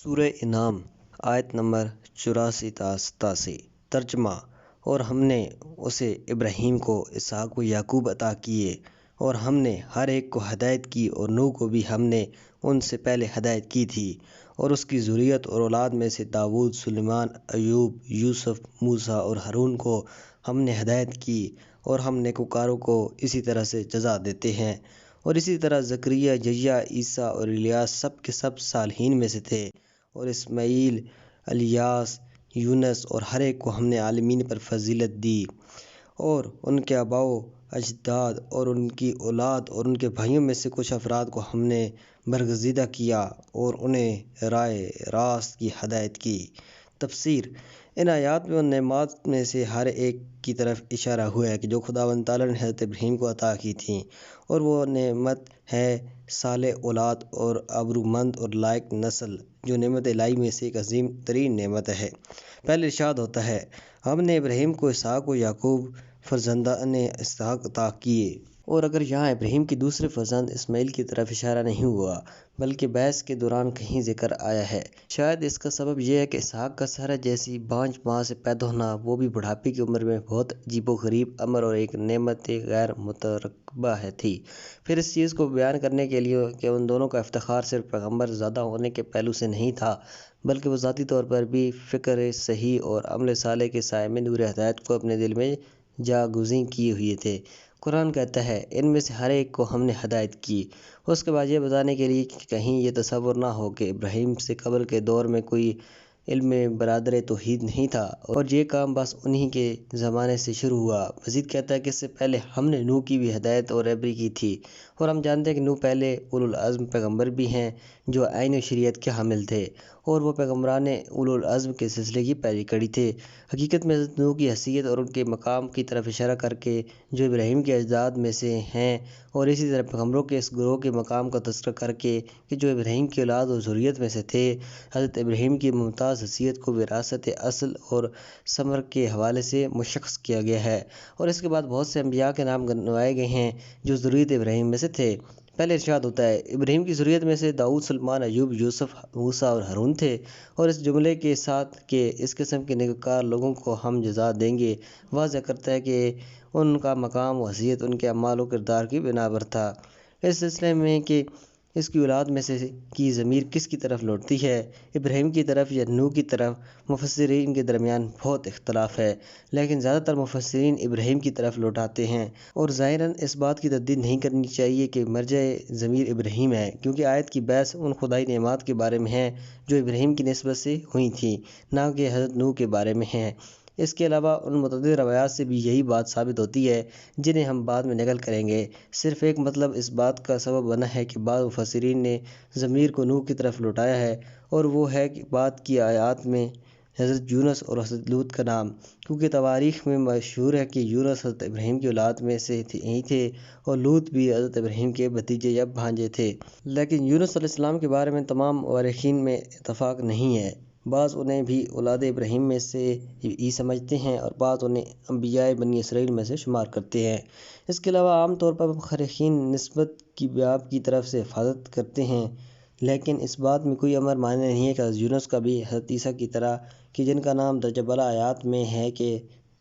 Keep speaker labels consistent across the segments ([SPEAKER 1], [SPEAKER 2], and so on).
[SPEAKER 1] سورہ انعام آیت نمبر 84 تا 87 ترجمہ۔ اور ہم نے اسے ابراہیم کو، اسحاق و یعقوب عطا کیے، اور ہم نے ہر ایک کو ہدایت کی، اور نوح کو بھی ہم نے ان سے پہلے ہدایت کی تھی، اور اس کی ذریت اور اولاد میں سے داؤد، سلیمان، ایوب، یوسف، موسیٰ اور ہارون کو ہم نے ہدایت کی، اور ہم نیکوکاروں کو اسی طرح سے جزا دیتے ہیں۔ اور اسی طرح زکریا، یحییٰ، عیسیٰ اور الیاس سب کے سب صالحین میں سے تھے، اور اسماعیل، الیاس، یونس اور ہر ایک کو ہم نے عالمین پر فضیلت دی، اور ان کے آباء و اجداد اور ان کی اولاد اور ان کے بھائیوں میں سے کچھ افراد کو ہم نے برگزیدہ کیا اور انہیں راہ راست کی ہدایت کی۔ تفسیر۔ ان آیات میں ان نعمات میں سے ہر ایک کی طرف اشارہ ہوا ہے کہ جو خداوند تعالیٰ نے حضرت ابراہیم کو عطا کی تھیں، اور وہ نعمت ہے صالح اولاد اور آبرومند اور لائق نسل، جو نعمت الہی میں سے ایک عظیم ترین نعمت ہے۔ پہلے ارشاد ہوتا ہے، ہم نے ابراہیم کو اسحاق و یعقوب فرزندان اسحاق عطا کیے۔ اور اگر یہاں ابراہیم کے دوسرے فرزند اسماعیل کی طرف اشارہ نہیں ہوا، بلکہ بحث کے دوران کہیں ذکر آیا ہے۔ شاید اس کا سبب یہ ہے کہ اسحاق کا سارہ جیسی بانجھ ماں سے پیدا ہونا، وہ بھی بڑھاپے کی عمر میں، بہت عجیب و غریب امر اور ایک نعمت غیر مترقبہ تھی۔ پھر اس چیز کو بیان کرنے کے لیے کہ ان دونوں کا افتخار صرف پیغمبر زادہ ہونے کے پہلو سے نہیں تھا، بلکہ وہ ذاتی طور پر بھی فکر صحیح اور عمل صالح کے سائے میں نور ہدایت کو اپنے دل میں جاگزیں کیے ہوئے تھے۔ قرآن کہتا ہے، ان میں سے ہر ایک کو ہم نے ہدایت کی۔ اس کے بعد یہ بتانے کے لیے کہ کہیں یہ تصور نہ ہو کہ ابراہیم سے قبل کے دور میں کوئی علم برادر توحید نہیں تھا، اور یہ کام بس انہی کے زمانے سے شروع ہوا۔ مزید کہتا ہے کہ اس سے پہلے ہم نے نوح کی بھی ہدایت اور رہبری کی تھی، اور ہم جانتے ہیں کہ نوح پہلے اولوالعزم پیغمبر بھی ہیں جو عین شریعت کے حامل تھے، اور وہ پیغمبران اولوالعزم کے سلسلے کی پہلی کڑی تھے۔ حقیقت میں حضرت نوح کی حیثیت اور ان کے مقام کی طرف اشارہ کر کے، جو ابراہیم کے اجداد میں سے ہیں، اور اسی طرح پیغمبروں کے اس گروہ کے مقام کا تذکرہ کر کے کہ جو ابراہیم کی اولاد اور ذریت میں سے تھے، حضرت ابراہیم کی ممتاز حیثیت کو وراثت اصل اور ثمر کے حوالے سے مشخص کیا گیا ہے۔ اور اس کے بعد بہت سے انبیاء کے نام گنوائے گئے ہیں جو ذریت ابراہیم میں سے تھے۔ پہلے ارشاد ہوتا ہے، ابراہیم کی ذریت میں سے داؤد، سلیمان، ایوب، یوسف، موسیٰ اور ہارون تھے، اور اس جملے کے ساتھ کہ اس قسم کے نیکوکار لوگوں کو ہم جزا دیں گے، واضح کرتا ہے کہ ان کا مقام و حیثیت ان کے اعمال و کردار کی بنا پر تھا۔ اس سلسلے میں کہ اس کی اولاد میں سے کی ضمیر کس کی طرف لوٹتی ہے، ابراہیم کی طرف یا نوح کی طرف، مفسرین کے درمیان بہت اختلاف ہے، لیکن زیادہ تر مفسرین ابراہیم کی طرف لوٹاتے ہیں، اور ظاہراً اس بات کی تردید نہیں کرنی چاہیے کہ مرجع ضمیر ابراہیم ہے، کیونکہ آیت کی بحث ان خدائی نعمات کے بارے میں ہے جو ابراہیم کی نسبت سے ہوئی تھیں، نہ کہ حضرت نوح کے بارے میں ہے۔ اس کے علاوہ ان متعدد روایات سے بھی یہی بات ثابت ہوتی ہے، جنہیں ہم بعد میں نقل کریں گے۔ صرف ایک مطلب اس بات کا سبب بنا ہے کہ بعض مفسرین نے ضمیر کو نوح کی طرف لوٹایا ہے، اور وہ ہے کہ بعد کی آیات میں حضرت یونس اور حضرت لوط کا نام، کیونکہ تواریخ میں مشہور ہے کہ یونس حضرت ابراہیم کی اولاد میں سے ہی تھے، اور لوط بھی حضرت ابراہیم کے بھتیجے یا بھانجے تھے۔ لیکن یونس علیہ السلام کے بارے میں تمام مورخین میں اتفاق نہیں ہے۔ بعض انہیں بھی اولاد ابراہیم میں سے ہی سمجھتے ہیں، اور بعض انہیں انبیاء بنی اسرائیل میں سے شمار کرتے ہیں۔ اس کے علاوہ عام طور پر مورخین نسبت کی باب کی طرف سے حفاظت کرتے ہیں، لیکن اس بات میں کوئی امر مانع نہیں ہے کہ حضرت یونس کا بھی حضرت عیسیٰ کی طرح کہ جن کا نام درجہ بالا آیات میں ہے کہ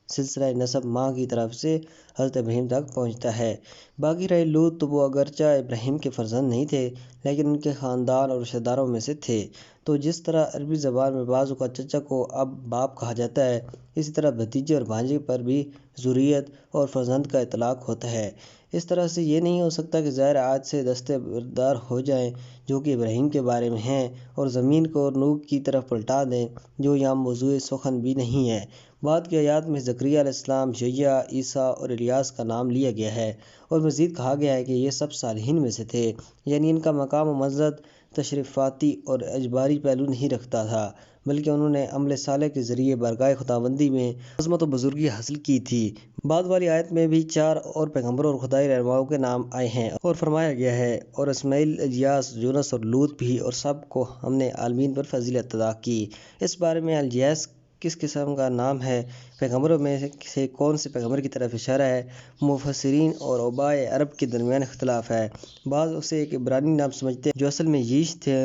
[SPEAKER 1] سلسلہ نسب ماں کی طرف سے حضرت ابراہیم تک پہنچتا ہے۔ باقی رہے لوط، تو وہ اگرچہ ابراہیم کے فرزند نہیں تھے، لیکن ان کے خاندان اور رشتہ داروں میں سے تھے۔ تو جس طرح عربی زبان میں بعض اوقات چچا کو اب باپ کہا جاتا ہے، اسی طرح بھتیجے اور بھانجے پر بھی ذریت اور فرزند کا اطلاق ہوتا ہے۔ اس طرح سے یہ نہیں ہو سکتا کہ ظاہر آیت سے دستے بردار ہو جائیں جو کہ ابراہیم کے بارے میں ہیں، اور زمین کو نوح کی طرف پلٹا دیں جو یہاں موضوع سخن بھی نہیں ہے۔ بعد کی آیات میں زکریا علیہ السلام، یحییٰ، عیسیٰ اور الیاس کا نام لیا گیا ہے، اور مزید کہا گیا ہے کہ یہ سب صالحین میں سے تھے، یعنی ان کا مقام و منزلت تشریفاتی اور اجباری پہلو نہیں رکھتا تھا، بلکہ انہوں نے عمل صالح کے ذریعے بارگاہ خداوندی میں عظمت و بزرگی حاصل کی تھی۔ بعد والی آیت میں بھی 4 اور پیغمبروں اور خدائی رہنماؤں کے نام آئے ہیں، اور فرمایا گیا ہے، اور اسماعیل، الیاس، یونس اور لوط بھی، اور سب کو ہم نے عالمین پر فضیلت عطا کی۔ اس بارے میں الیاس کس قسم کا نام ہے، پیغمبروں میں سے کون سے پیغمبر کی طرف اشارہ ہے، مفسرین اور آباء عرب کے درمیان اختلاف ہے۔ بعض اسے ایک عبرانی نام سمجھتے ہیں جو اصل میں ییش تھے،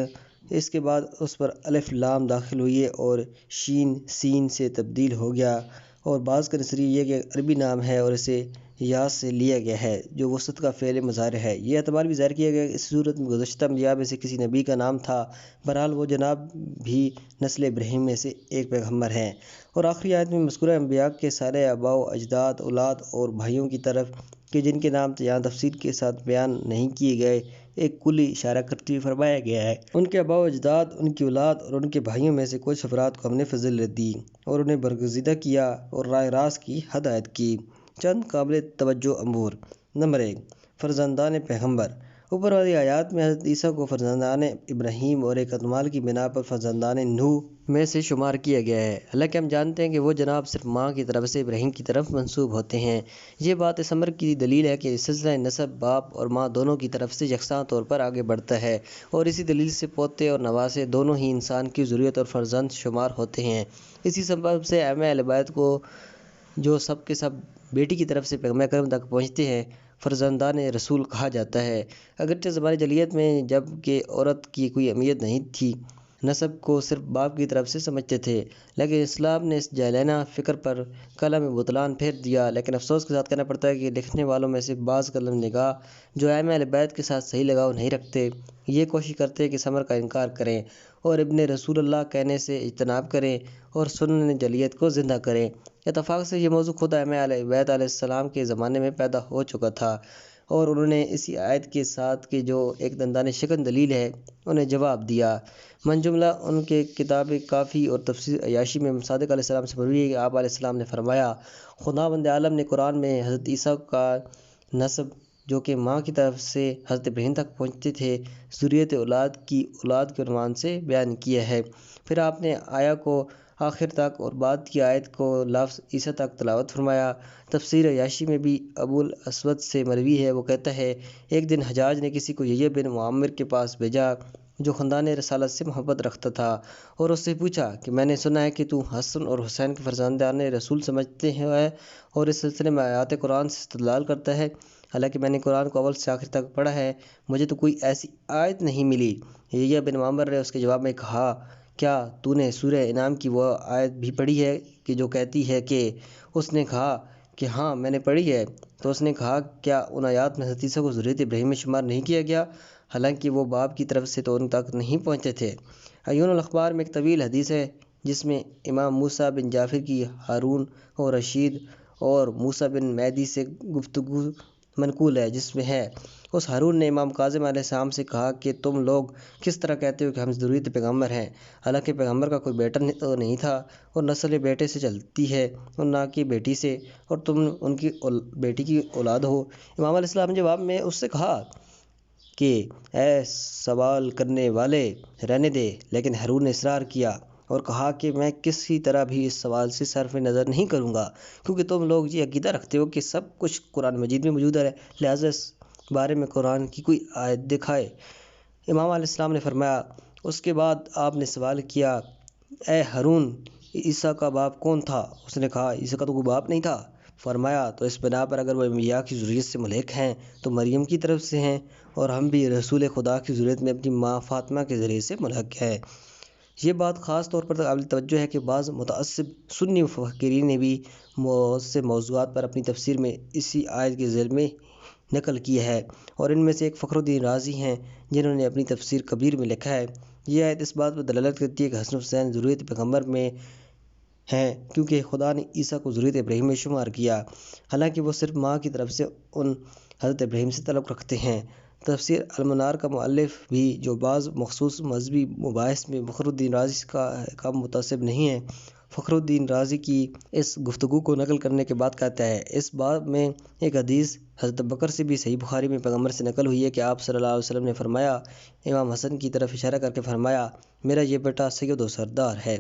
[SPEAKER 1] اس کے بعد اس پر الف لام داخل ہوئی اور شین سین سے تبدیل ہو گیا، اور بعض کا نظریہ یہ کہ عربی نام ہے اور اسے یا سے لیا گیا ہے جو وسط کا فعل مضارع ہے۔ یہ اعتبار بھی ظاہر کیا گیا کہ اس صورت میں گزشتہ انبیاء میں سے کسی نبی کا نام تھا۔ بہرحال وہ جناب بھی نسل ابراہیم میں سے ایک پیغمبر ہیں۔ اور آخری آیت میں مذکورہ انبیاء کے سارے آباء و اجداد، اولاد اور بھائیوں کی طرف کہ جن کے نام یہاں تفصیل کے ساتھ بیان نہیں کیے گئے، ایک کلی اشارہ کرتے ہوئے فرمایا گیا ہے۔ ان کے آباء و اجداد، ان کی اولاد اور ان کے بھائیوں میں سے کچھ افراد کو ہم نے فضیلت دی اور انہیں برگزیدہ کیا اور راہ راست کی ہدایت کی۔ چند قابل توجہ امور: نمبر 1، فرزندان پیغمبر۔ اوپر والی آیات میں حضرت عیسیٰ کو فرزندان ابراہیم اور ایک احتمال کی بنا پر فرزندان نوح میں سے شمار کیا گیا ہے، حالانکہ ہم جانتے ہیں کہ وہ جناب صرف ماں کی طرف سے ابراہیم کی طرف منسوب ہوتے ہیں۔ یہ بات اس امر کی دلیل ہے کہ سلسلہ نسب باپ اور ماں دونوں کی طرف سے یکساں طور پر آگے بڑھتا ہے، اور اسی دلیل سے پوتے اور نواسے دونوں ہی انسان کی ذریت اور فرزند شمار ہوتے ہیں۔ اسی سبب سے ائمہ اہل بیت کو جو سب کے سب بیٹی کی طرف سے پیغمبر اکرم تک پہنچتے ہیں، فرزندان رسول کہا جاتا ہے۔ اگرچہ زمانہ جاہلیت میں جب کہ عورت کی کوئی اہمیت نہیں تھی، نسب کو صرف باپ کی طرف سے سمجھتے تھے، لیکن اسلام نے اس جاہلانہ فکر پر قلم بطلان پھیر دیا۔ لیکن افسوس کے ساتھ کہنا پڑتا ہے کہ لکھنے والوں میں سے بعض قلم نگاہ جو ائمہ اہل بیت کے ساتھ صحیح لگاؤ نہیں رکھتے، یہ کوشش کرتے ہیں کہ اس امر کا انکار کریں اور ابن رسول اللہ کہنے سے اجتناب کریں اور سنن جاہلیت کو زندہ کریں۔ اتفاق سے یہ موضوع خود ائمہ اہل بیت علیہ السلام کے زمانے میں پیدا ہو چکا تھا، اور انہوں نے اسی آیت کے ساتھ کہ جو ایک دندانہ شکن دلیل ہے انہیں جواب دیا۔ من جملہ ان کے کتاب کافی اور تفسیر عیاشی میں صادق علیہ السلام سے مروی ہے کہ آپ علیہ السلام نے فرمایا، خداوند عالم نے قرآن میں حضرت عیسیٰ کا نسب جو کہ ماں کی طرف سے حضرت ابراہیم تک پہنچتے تھے، ذریت اولاد کے عنوان سے بیان کیا ہے۔ پھر آپ نے آیا کو آخر تک اور بعد کی آیت کو لفظ عیسیٰ تک تلاوت فرمایا۔ تفسیر عیاشی میں بھی ابو الاسود سے مروی ہے، وہ کہتا ہے، ایک دن حجاج نے کسی کو یحییٰ بن معمر کے پاس بھیجا جو خاندان رسالت سے محبت رکھتا تھا، اور اس سے پوچھا کہ میں نے سنا ہے کہ تو حسن اور حسین کے فرزندان رسول سمجھتے ہیں اور اس سلسلے میں آیات قرآن سے استدلال کرتا ہے، حالانکہ میں نے قرآن کو اول سے آخر تک پڑھا ہے، مجھے تو کوئی ایسی آیت نہیں ملی۔ یحییٰ بن معمر نے اس کے جواب میں کہا، کیا تو نے سورہ انعام کی وہ آیت بھی پڑھی ہے کہ جو کہتی ہے کہ؟ اس نے کہا کہ ہاں میں نے پڑھی ہے۔ تو اس نے کہا، کیا ان آیات میں حضرت عیسیٰ کو ذریت ابراہیم میں شمار نہیں کیا گیا، حالانکہ وہ باپ کی طرف سے تو ان تک نہیں پہنچے تھے؟ عیون الاخبار میں ایک طویل حدیث ہے جس میں امام موسیٰ بن جعفر کی ہارون اور رشید اور موسیٰ بن مہدی سے گفتگو منقول ہے، جس میں ہے، اس ہارون نے امام کاظم علیہ السلام سے کہا کہ تم لوگ کس طرح کہتے ہو کہ ہم ذریت پیغمبر ہیں، حالانکہ پیغمبر کا کوئی بیٹا تو نہیں تھا اور نسل بیٹے سے چلتی ہے اور نہ کہ بیٹی سے، اور تم ان کی بیٹی کی اولاد ہو۔ امام علیہ السلام نے جواب میں اس سے کہا کہ اے سوال کرنے والے، رہنے دے، لیکن ہارون نے اصرار کیا اور کہا کہ میں کسی طرح بھی اس سوال سے صرف نظر نہیں کروں گا، کیونکہ تم لوگ یہ عقیدہ رکھتے ہو کہ سب کچھ قرآن مجید میں موجود ہے، لہٰذا اس بارے میں قرآن کی کوئی آیت دکھائے۔ امام علیہ السلام نے فرمایا، اس کے بعد آپ نے سوال کیا، اے ہارون، عیسیٰ کا باپ کون تھا؟ اس نے کہا، عیسیٰ کا تو کوئی باپ نہیں تھا۔ فرمایا، تو اس بنا پر اگر وہ انبیاء کی ذریت سے ملحق ہیں تو مریم کی طرف سے ہیں، اور ہم بھی رسول خدا کی ذریت میں اپنی ماں فاطمہ کے ذریعے سے ملحق ہیں۔ یہ بات خاص طور پر قابل توجہ ہے کہ بعض متعصب سنی مفکرین نے بھی سے موضوعات پر اپنی تفسیر میں اسی آیت کے ذیل میں نقل کی ہے، اور ان میں سے ایک فخر الدین رازی ہیں جنہوں نے اپنی تفسیر کبیر میں لکھا ہے، یہ آیت اس بات پر دلالت کرتی ہے کہ حسن حسین ذریت پیغمبر میں ہیں، کیونکہ خدا نے عیسیٰ کو ذریت ابراہیم میں شمار کیا، حالانکہ وہ صرف ماں کی طرف سے ان حضرت ابراہیم سے تعلق رکھتے ہیں۔ تفسیر المنار کا مؤلف بھی جو بعض مخصوص مذہبی مباحث میں فخر الدین رازی کا متعصب نہیں ہے، فخر الدین رازی کی اس گفتگو کو نقل کرنے کے بعد کہتا ہے، اس باب میں ایک حدیث حضرت بکر سے بھی صحیح بخاری میں پیغمبر سے نقل ہوئی ہے کہ آپ صلی اللہ علیہ وسلم نے فرمایا، امام حسن کی طرف اشارہ کر کے فرمایا، میرا یہ بیٹا سید و سردار ہے،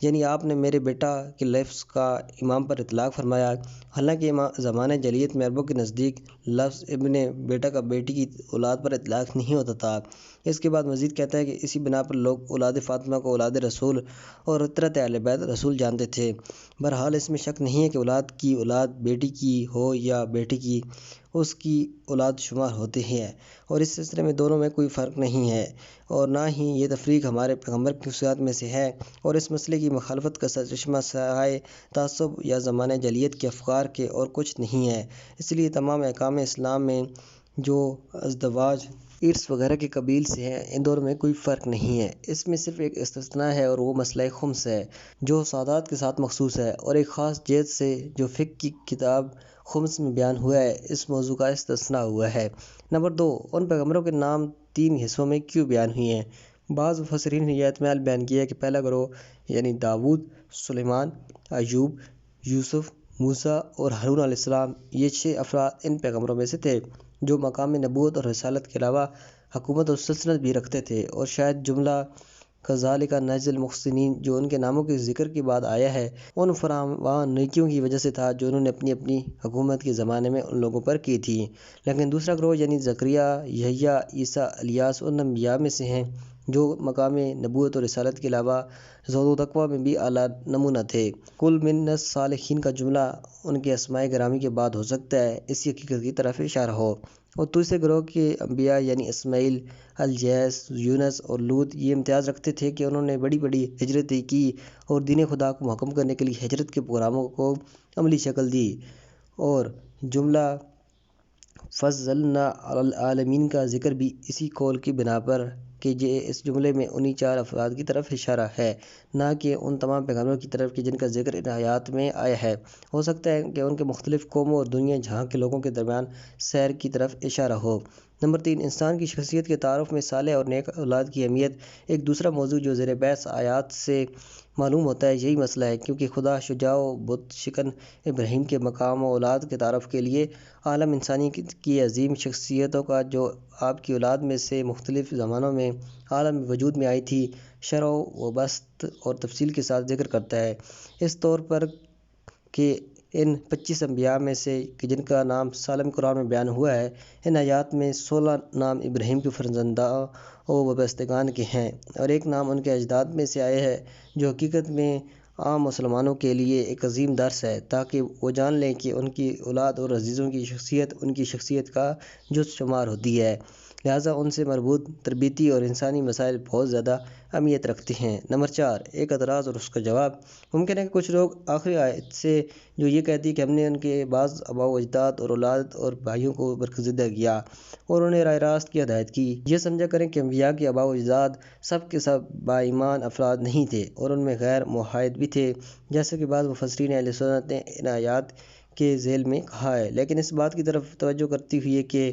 [SPEAKER 1] یعنی آپ نے میرے بیٹا کے لفظ کا امام پر اطلاق فرمایا، حالانکہ زمانہ جاہلیت میں عربوں کے نزدیک لفظ ابن بیٹا کا بیٹی کی اولاد پر اطلاق نہیں ہوتا تھا۔ اس کے بعد مزید کہتا ہے کہ اسی بنا پر لوگ اولاد فاطمہ کو اولاد رسول اور عترت اہل بیت رسول جانتے تھے۔ بہرحال اس میں شک نہیں ہے کہ اولاد کی اولاد بیٹی کی ہو یا بیٹے کی، اس کی اولاد شمار ہوتے ہیں، اور اس سلسلے میں دونوں میں کوئی فرق نہیں ہے، اور نہ ہی یہ تفریق ہمارے پیغمبر کی خصوصیات میں سے ہے، اور اس مسئلے کی مخالفت کا سرچشمہ سوائے تعصب یا زمانہ جاہلیت کے افکار کے اور کچھ نہیں ہے۔ اس لیے تمام احکام اسلام میں جو ازدواج، ارث وغیرہ کے قبیل سے ہیں، ان دونوں میں کوئی فرق نہیں ہے۔ اس میں صرف ایک استثناء ہے، اور وہ مسئلہ خمس ہے، جو سعادات کے ساتھ مخصوص ہے، اور ایک خاص جہت سے جو فقہ کی کتاب خمس میں بیان ہوا ہے، اس موضوع کا استثناء ہوا ہے۔ نمبر 2، ان پیغمبروں کے نام 3 حصوں میں کیوں بیان ہوئے ہیں؟ بعض مفسرین نے یہ احتمال بیان کیا ہے کہ پہلا گروہ یعنی داؤد، سلیمان، ایوب، یوسف، موسیٰ اور ہارون علیہ السلام، یہ 6 افراد ان پیغمبروں میں سے تھے جو مقام نبوت اور رسالت کے علاوہ حکومت اور سلطنت بھی رکھتے تھے، اور شاید جملہ کذالک نجزی المحسنین جو ان کے ناموں کے ذکر کے بعد آیا ہے، ان فراوان نیکیوں کی وجہ سے تھا جو انہوں نے اپنی اپنی حکومت کے زمانے میں ان لوگوں پر کی تھی۔ لیکن دوسرا گروہ یعنی زکریا، یحییٰ، عیسیٰ، الیاس ان انبیاء میں سے ہیں جو مقام نبوت اور رسالت کے علاوہ زہد و تقویٰ میں بھی اعلیٰ نمونہ تھے۔ کل من الصالحین کا جملہ ان کے اسماء گرامی کے بعد ہو سکتا ہے، اسی حقیقت کی طرف اشارہ ہو۔ اور تیسرے گروہ کے انبیاء یعنی اسماعیل، الجیس، یونس اور لوط یہ امتیاز رکھتے تھے کہ انہوں نے بڑی بڑی ہجرتیں کی اور دین خدا کو محکم کرنے کے لیے ہجرت کے پروگراموں کو عملی شکل دی، اور جملہ فضلنا علی العالمین کا ذکر بھی اسی قول کی بنا پر کہ اس جملے میں انہی 4 افراد کی طرف اشارہ ہے، نہ کہ ان تمام پیغمبروں کی طرف کہ جن کا ذکر ان آیات میں آیا ہے۔ ہو سکتا ہے کہ ان کے مختلف قوموں اور دنیا جہاں کے لوگوں کے درمیان سیر کی طرف اشارہ ہو۔ نمبر 3، انسان کی شخصیت کے تعارف میں صالح اور نیک اولاد کی اہمیت۔ ایک دوسرا موضوع جو زیر بحث آیات سے معلوم ہوتا ہے یہی مسئلہ ہے، کیونکہ خدا شجاع و بت شکن ابراہیم کے مقام و اولاد کے تعارف کے لیے عالم انسانی کی عظیم شخصیتوں کا جو آپ کی اولاد میں سے مختلف زمانوں میں عالم وجود میں آئی تھی، شرح و بسط اور تفصیل کے ساتھ ذکر کرتا ہے، اس طور پر کہ ان 25 انبیاء میں سے کہ جن کا نام سالم قرآن میں بیان ہوا ہے، ان آیات میں 16 نام ابراہیم کے فرزندوں و وابستگان کے ہیں، اور ایک نام ان کے اجداد میں سے آیا ہے، جو حقیقت میں عام مسلمانوں کے لیے ایک عظیم درس ہے، تاکہ وہ جان لیں کہ ان کی اولاد اور عزیزوں کی شخصیت ان کی شخصیت کا جز شمار ہوتی ہے، لہٰذا ان سے مربوط تربیتی اور انسانی مسائل بہت زیادہ اہمیت رکھتے ہیں۔ نمبر 4، ایک اعتراض اور اس کا جواب۔ ممکن ہے کہ کچھ لوگ آخری آیت سے جو یہ کہتی ہے کہ ہم نے ان کے بعض آباء و اجداد اور اولاد اور بھائیوں کو برگزیدہ کیا اور انہیں راہ راست کی ہدایت کی، یہ سمجھا کریں کہ انبیاء کے آباء و اجداد سب کے سب با ایمان افراد نہیں تھے، اور ان میں غیر موحد بھی تھے، جیسا کہ بعض مفسرین اہل سنت نے ان آیات کے ذیل میں کہا ہے، لیکن اس بات کی طرف توجہ کرتی ہوئی کہ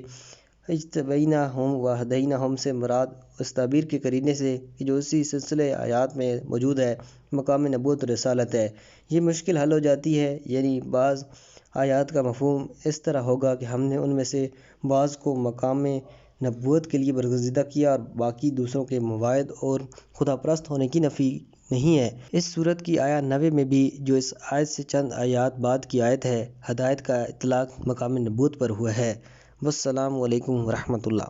[SPEAKER 1] اجتبیناہم و ہدیناہم سے مراد اس تعبیر کے قرینے سے کہ جو اسی سلسلے آیات میں موجود ہے، مقام نبوت و رسالت ہے، یہ مشکل حل ہو جاتی ہے، یعنی بعض آیات کا مفہوم اس طرح ہوگا کہ ہم نے ان میں سے بعض کو مقام نبوت کے لیے برگزیدہ کیا اور باقی دوسروں کے موحد اور خدا پرست ہونے کی نفی نہیں ہے۔ اس صورت کی آیہ 90 میں بھی جو اس آیت سے چند آیات بعد کی آیت ہے، ہدایت کا اطلاق مقام نبوت پر ہوا ہے۔ والسلام علیکم ورحمۃ اللہ۔